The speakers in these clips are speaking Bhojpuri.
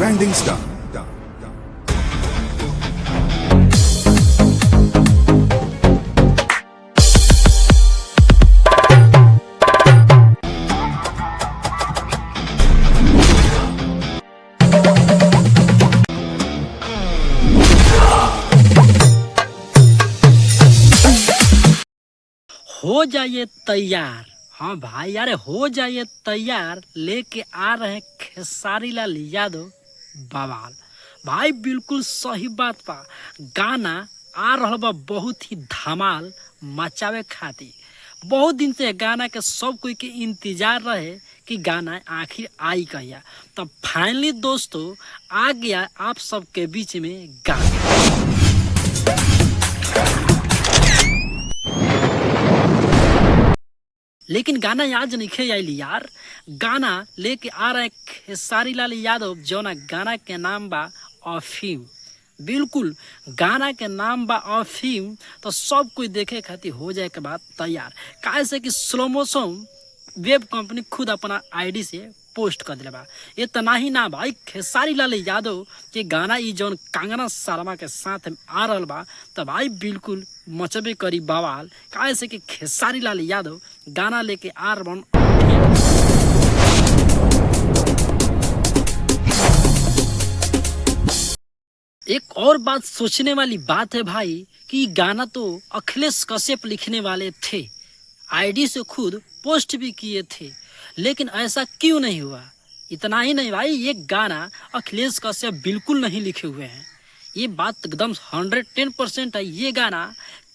Branding Star. हो जाइए तैयार। हाँ भाई यार हो जाइए तैयार, लेके आ रहे हैं खेसारी लाल यादव बवाल। भाई बिल्कुल सही बात बा, गाना आ रहा बा बहुत ही धमाल मचावे खातिर। बहुत दिन से गाना के सब कोई के इंतजार रहे कि गाना आखिर आई कहिया, तब फाइनली दोस्तों आ गया आप सबके बीच में गाना। लेकिन गाना आज नहीं आइली यार, गाना लेके आ रहे खेसारी लाल यादव, जो ना गाना के नाम बा अफीम। बिल्कुल गाना के नाम बा अफीम, तो सब कोई देखे खातिर हो जाए के बाद तैयार। काहे से कि स्लो मोशन वेब कंपनी खुद अपना आईडी से पोस्ट कर दिले बा। इतना ही ना भाई, खेसारी लाल यादव के गाना ई जौन कंगना शर्मा के साथ आ रहल बा, तो भाई बिल्कुल मचबे करी बवाल। काहे से कि खेसारी लाल यादव गाना लेके आ रहा। एक और बात सोचने वाली बात है भाई कि गाना तो अखिलेश कश्यप लिखने वाले थे, आईडी से खुद पोस्ट भी किए थे, लेकिन ऐसा क्यों नहीं हुआ। इतना ही नहीं भाई, ये गाना अखिलेश कश्यप बिल्कुल नहीं लिखे हुए हैं, ये बात एकदम 110% है। ये गाना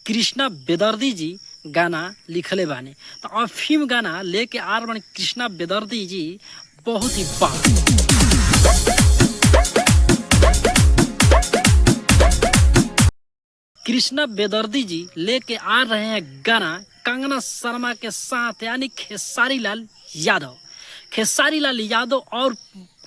कृष्णा बेदर्दी जी गाना लिखले बाने, तो अफीम गाना लेके आ रहे कृष्णा बेदर्दी जी बहुत ही कृष्णा बेदर्दी जी लेके आ रहे हैं गाना कंगना शर्मा के साथ, यानी खेसारी लाल यादव। खेसारी लाल यादव और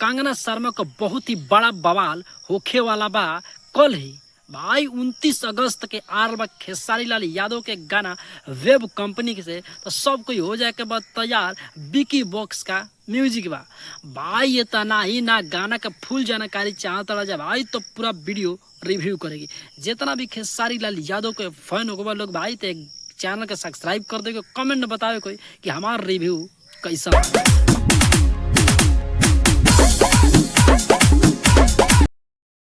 कंगना शर्मा का बहुत ही बड़ा बवाल होखे वाला बा कल ही भाई 29 अगस्त के आर बा खेसारी लाल यादव के गाना वेब कंपनी से, तो सब कोई हो जाए के बाद तैयार। बिकी बॉक्स का म्यूजिक बा भाई, ये तना ही ना गाना का फुल जानकारी चाहता रह जा भाई, तो पूरा वीडियो रिव्यू करेगी। जितना भी खेसारी लाल यादव के फैन होगा लोग भाई, तो चैनल के सब्सक्राइब कर देगा, कमेंट में बतावे कोई कि हमारा रिव्यू कैसा।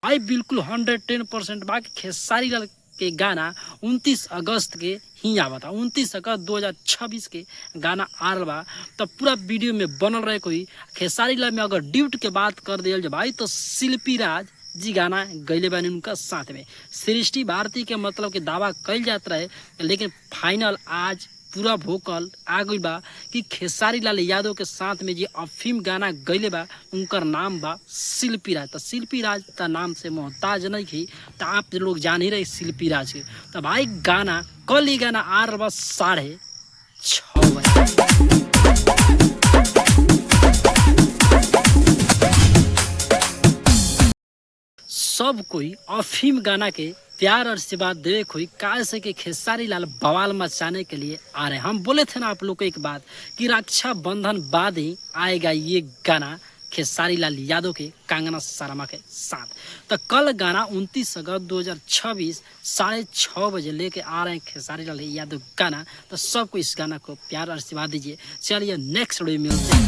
भाई बिल्कुल 110% बाकी खेसारी लाल के गाना 29 अगस्त के ही आवा था। 29 अगस्त 2026 के गाना आ रहा बा, तो पूरा वीडियो में बनल रहे कोई। खेसारी लाल में अगर ड्यूट के बात कर दिया जाए भाई, तो शिल्पी राज जी गाना गैले बानी उनका साथ में। सृष्टि भारती के मतलब के दावा कल जाता रहे, लेकिन फाइनल आज पूरा भोकल आ गई बा कि खेसारी लाल यादव के साथ में जी अफीम गाना गैले बा, उनका नाम बा शिल्पी राज। तो शिल्पी राज का नाम से मोहताज नहीं थी, तो आप लोग जान ही रहे शिल्पी राज के। तो भाई गाना कल ही गाना आ रहा बा 6:30 बजे। सब कोई अफीम गाना के प्यार और आशीर्वाद देवे कोई, काहे से कि खेसारी लाल बवाल मचाने के लिए आ रहे हैं। हम बोले थे ना आप लोग को एक बात कि रक्षा बंधन बाद ही आएगा ये गाना खेसारी लाल यादव के कंगना शर्मा के साथ। तो कल गाना 29 अगस्त 2026 6:30 बजे लेके आ रहे हैं खेसारी लाल यादव गाना, तो सबको इस गाना को प्यार और आशीर्वाद दीजिए। चलिए नेक्स्ट वीडियो मिलते हैं।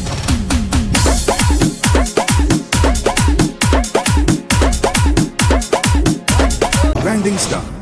Branding Star.